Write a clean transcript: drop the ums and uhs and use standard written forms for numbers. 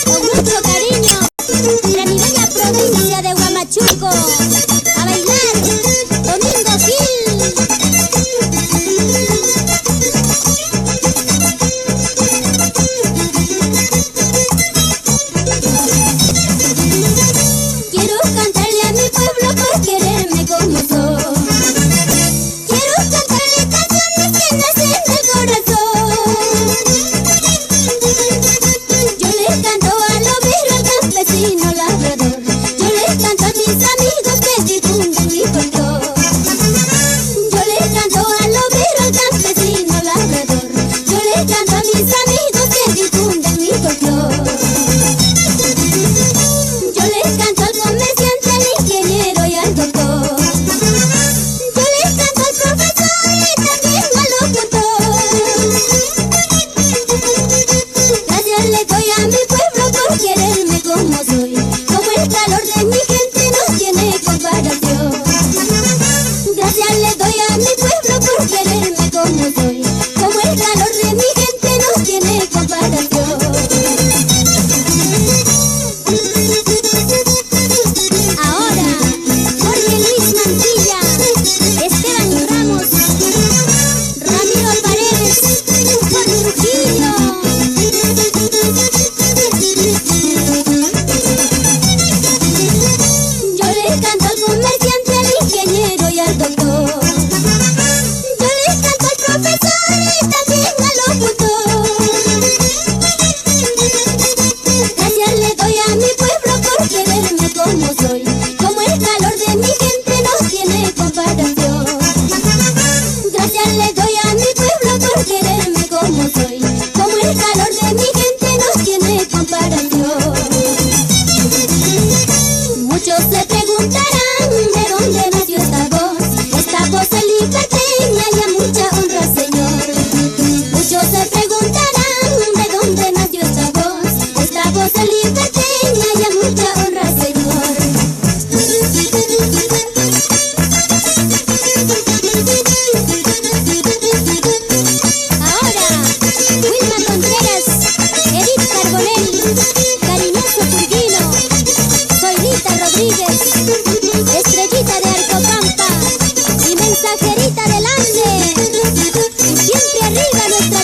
Con mucho cariño, para mi bella provincia de Huamachuco, a bailar, Domingo Gil. Quiero cantarle a mi pueblo por quererme como soy. Quiero cantarle canciones que nacen del corazón. Yo le canto al obrero, al campesino, labrador. Yo le canto a mis amigos que difunden mi folclor. Yo le canto al obrero, al campesino, labrador. Yo le canto a mis amigos que difunden mi folclor. Yo le canto al comerciante, al ingeniero y al doctor. Yo le canto al profesor y también al locutor. Gracias le doy a mi pueblo por quererme como soy. Como el calor de mi gente no tiene comparación. Gracias le doy a mi pueblo por quererme como soy. Como el calor de mi gente no tiene comparación. Ahora, Jorge Luis Mantilla, Esteban Ramos, Ramiro Paredes, por Trujillo. Yo le canto al comerciante, al ingeniero y al doctor. Yo le canto al profesor y también al locutor. Gracias le doy a mi pueblo por quererme como soy. Como el calor de mi gente no tiene comparación. Gracias le doy a mi pueblo por quererme como soy. Como el calor de mi gente no tiene comparación. Muchos se preguntarán de dónde nació esta voz. Esta voz es liberteña y a mucha honra, Señor. Muchos se preguntarán de dónde nació esta voz. Esta voz es liberteña y a mucha honra, Señor. Ahora, Wilma Contreras, Edith Carbonell, Cariñoso Purguino, Zoilita Rodríguez, Estrellita de Arcopampa y Mensajerita del Ande. Y siempre arriba nuestra